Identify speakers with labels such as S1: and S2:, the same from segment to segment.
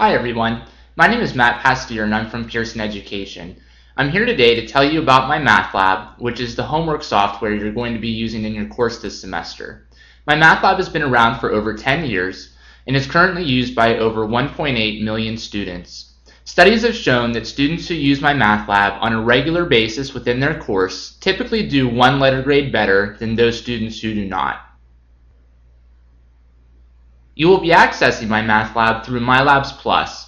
S1: Hi everyone, my name is Matt Pasteur and I'm from Pearson Education. I'm here today to tell you about my Math Lab, which is the homework software you're going to be using in your course this semester. My Math Lab has been around for over 10 years and is currently used by over 1.8 million students. Studies have shown that students who use my Math Lab on a regular basis within their course typically do one letter grade better than those students who do not. You will be accessing my Math Lab through MyLabsPlus,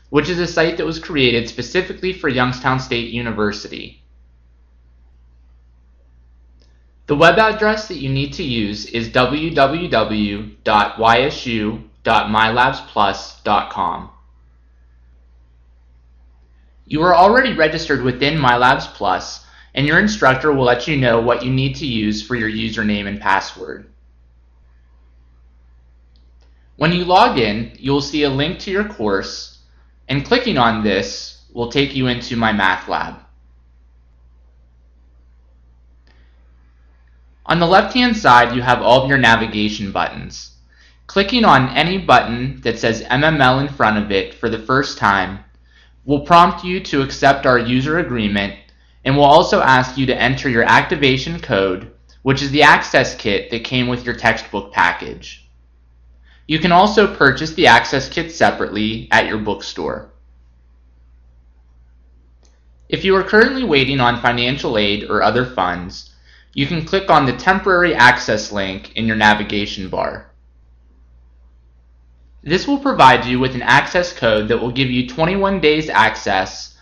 S1: which is a site that was created specifically for Youngstown State University. The web address that you need to use is www.ysu.mylabsplus.com. You are already registered within MyLabsPlus, and your instructor will let you know what you need to use for your username and password. When you log in, you will see a link to your course, and clicking on this will take you into my Math Lab. On the left-hand side, you have all of your navigation buttons. Clicking on any button that says MML in front of it for the first time will prompt you to accept our user agreement, and will also ask you to enter your activation code, which is the access kit that came with your textbook package. You can also purchase the access kit separately at your bookstore. If you are currently waiting on financial aid or other funds, you can click on the temporary access link in your navigation bar. This will provide you with an access code that will give you 21 days access.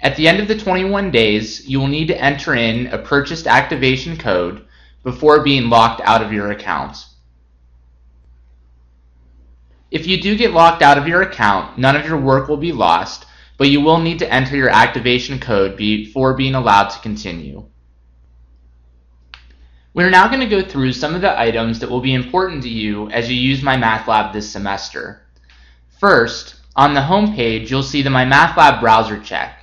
S1: At the end of the 21 days, you will need to enter in a purchased activation code before being locked out of your account. If you do get locked out of your account, none of your work will be lost, but you will need to enter your activation code before being allowed to continue. We're now going to go through some of the items that will be important to you as you use my Math Lab this semester. First, on the home page, you'll see the My Math Lab browser check.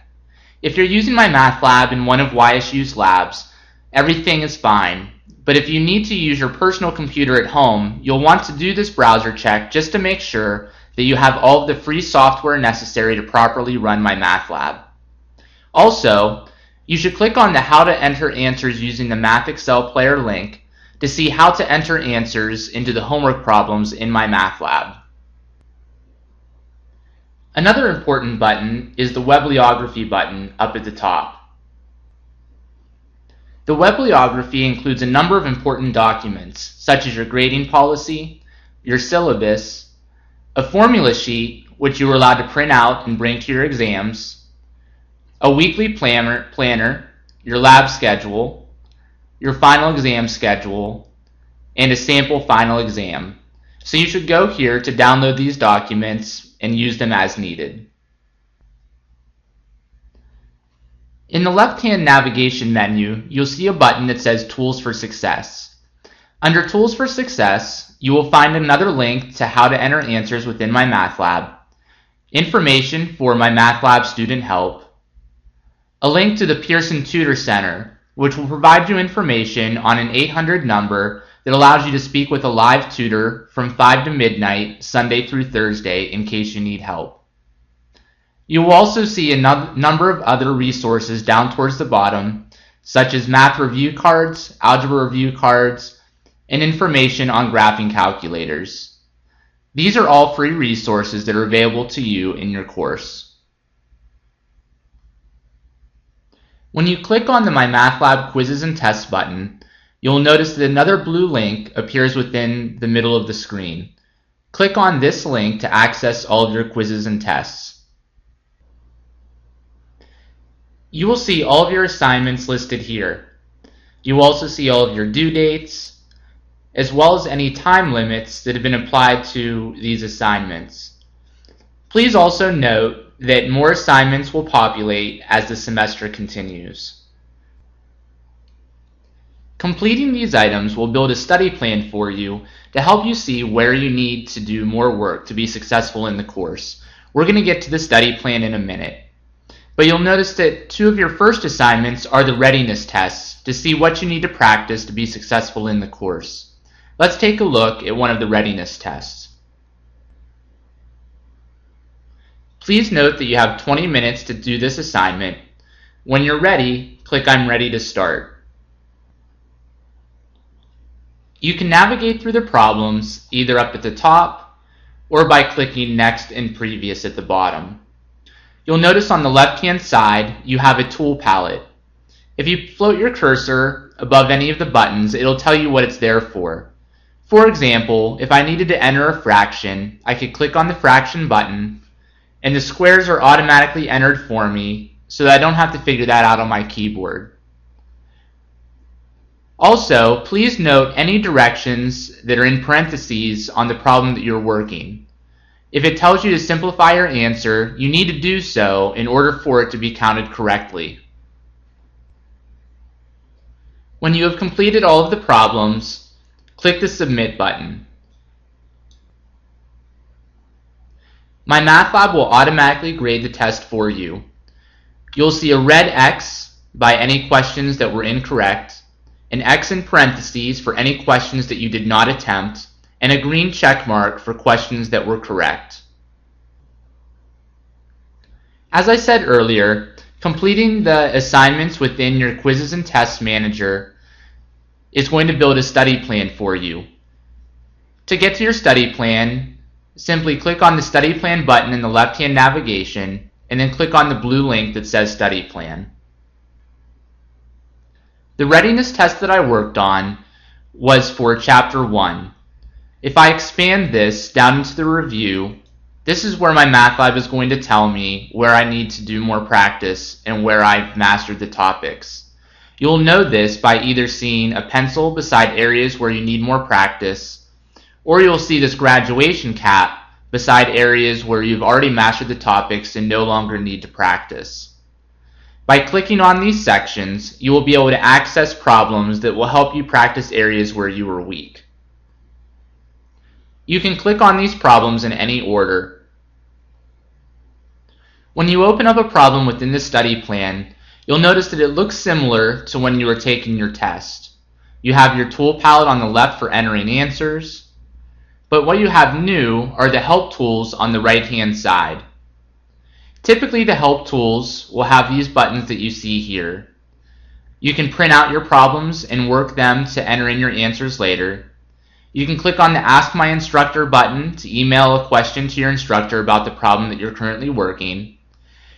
S1: If you're using my Math Lab in one of YSU's labs, everything is fine. But if you need to use your personal computer at home, you'll want to do this browser check just to make sure that you have all of the free software necessary to properly run my Math Lab. Also, you should click on the How to Enter Answers using the Math Excel Player link to see how to enter answers into the homework problems in my Math Lab. Another important button is the Webliography button up at the top. The Webliography includes a number of important documents, such as your grading policy, your syllabus, a formula sheet, which you are allowed to print out and bring to your exams, a weekly planner, your lab schedule, your final exam schedule, and a sample final exam. So you should go here to download these documents and use them as needed. In the left-hand navigation menu, you'll see a button that says Tools for Success. Under Tools for Success, you will find another link to how to enter answers within my Math Lab, information for my Math Lab student help, a link to the Pearson Tutor Center, which will provide you information on an 800 number that allows you to speak with a live tutor from 5 to midnight, Sunday through Thursday, in case you need help. You will also see a number of other resources down towards the bottom, such as math review cards, algebra review cards, and information on graphing calculators. These are all free resources that are available to you in your course. When you click on the My Math Lab Quizzes and Tests button, you'll notice that another blue link appears within the middle of the screen. Click on this link to access all of your quizzes and tests. You will see all of your assignments listed here. You will also see all of your due dates, as well as any time limits that have been applied to these assignments. Please also note that more assignments will populate as the semester continues. Completing these items will build a study plan for you to help you see where you need to do more work to be successful in the course. We're going to get to the study plan in a minute. But you'll notice that two of your first assignments are the readiness tests to see what you need to practice to be successful in the course. Let's take a look at one of the readiness tests. Please note that you have 20 minutes to do this assignment. When you're ready, click I'm ready to start. You can navigate through the problems either up at the top or by clicking Next and Previous at the bottom. You'll notice on the left-hand side you have a tool palette. If you float your cursor above any of the buttons, it'll tell you what it's there for. For example, if I needed to enter a fraction, I could click on the fraction button, and the squares are automatically entered for me so that I don't have to figure that out on my keyboard. Also, please note any directions that are in parentheses on the problem that you're working. If it tells you to simplify your answer, you need to do so in order for it to be counted correctly. When you have completed all of the problems, click the Submit button. MyMathLab will automatically grade the test for you. You'll see a red X by any questions that were incorrect, an X in parentheses for any questions that you did not attempt, and a green check mark for questions that were correct. As I said earlier, completing the assignments within your Quizzes and Tests Manager is going to build a study plan for you. To get to your study plan, simply click on the Study Plan button in the left-hand navigation, and then click on the blue link that says Study Plan. The readiness test that I worked on was for Chapter 1. If I expand this down into the review, this is where MyMathLab is going to tell me where I need to do more practice and where I've mastered the topics. You'll know this by either seeing a pencil beside areas where you need more practice, or you'll see this graduation cap beside areas where you've already mastered the topics and no longer need to practice. By clicking on these sections, you will be able to access problems that will help you practice areas where you are weak. You can click on these problems in any order. When you open up a problem within the study plan, you'll notice that it looks similar to when you were taking your test. You have your tool palette on the left for entering answers, but what you have new are the help tools on the right-hand side. Typically, the help tools will have these buttons that you see here. You can print out your problems and work them to enter in your answers later. You can click on the Ask My Instructor button to email a question to your instructor about the problem that you're currently working.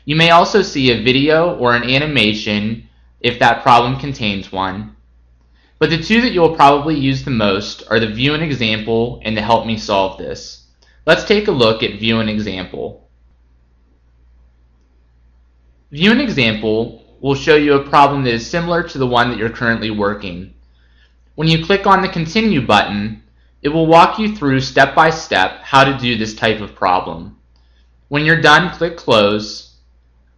S1: You may also see a video or an animation if that problem contains one. But the two that you'll probably use the most are the View an Example and the Help Me Solve This. Let's take a look at View an Example. View an Example will show you a problem that is similar to the one that you're currently working. When you click on the Continue button, it will walk you through step by step how to do this type of problem. When you're done, click Close,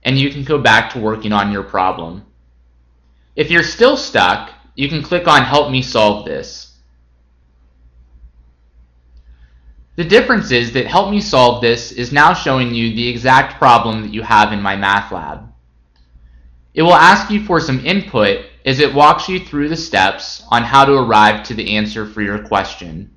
S1: and you can go back to working on your problem. If you're still stuck, you can click on Help Me Solve This. The difference is that Help Me Solve This is now showing you the exact problem that you have in MyMathLab. It will ask you for some input as it walks you through the steps on how to arrive to the answer for your question.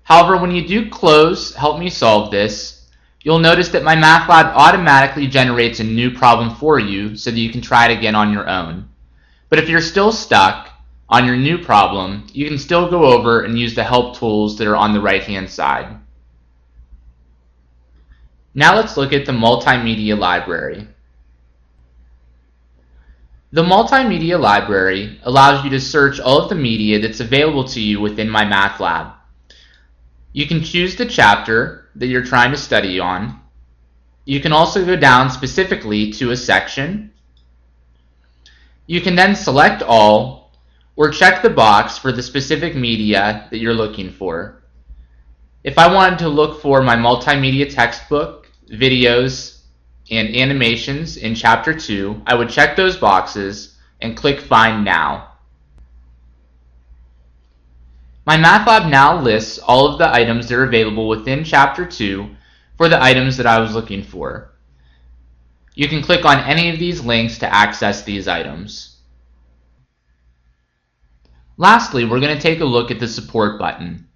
S1: However, when you do close Help Me Solve This, you'll notice that MyMathLab automatically generates a new problem for you so that you can try it again on your own. But if you're still stuck on your new problem, you can still go over and use the help tools that are on the right-hand side. Now let's look at the multimedia library. The multimedia library allows you to search all of the media that's available to you within MyMathLab. You can choose the chapter that you're trying to study on. You can also go down specifically to a section. You can then select all or check the box for the specific media that you're looking for. If I wanted to look for my multimedia textbook, videos, and animations in Chapter 2, I would check those boxes and click Find Now. MyMathLab now lists all of the items that are available within Chapter 2 for the items that I was looking for. You can click on any of these links to access these items. Lastly, we're going to take a look at the Support button.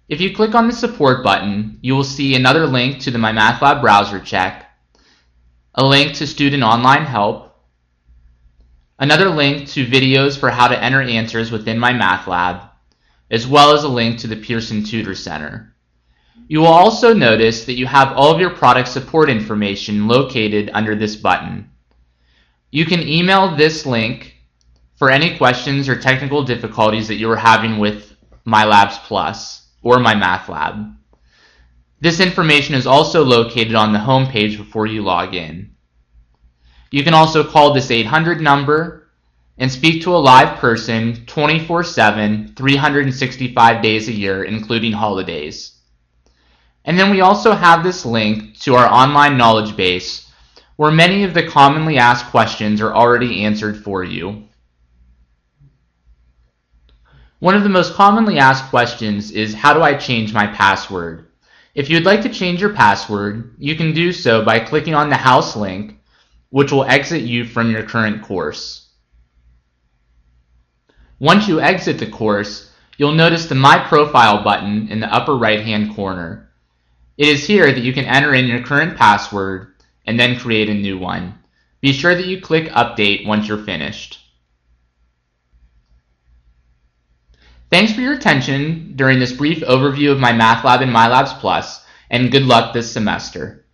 S1: If you click on the support button, you will see another link to the MyMathLab browser check, a link to student online help, another link to videos for how to enter answers within MyMathLab, as well as a link to the Pearson Tutor Center. You will also notice that you have all of your product support information located under this button. You can email this link for any questions or technical difficulties that you are having with MyLabsPlus or MyMathLab. This information is also located on the home page before you log in. You can also call this 800 number and speak to a live person 24/7, 365 days a year, including holidays. And then we also have this link to our online knowledge base, where many of the commonly asked questions are already answered for you. One of the most commonly asked questions is, how do I change my password? If you'd like to change your password, you can do so by clicking on the house link, which will exit you from your current course. Once you exit the course, you'll notice the My Profile button in the upper right-hand corner. It is here that you can enter in your current password and then create a new one. Be sure that you click Update once you're finished. Thanks for your attention during this brief overview of MyMathLab and MyLabsPlus, and good luck this semester.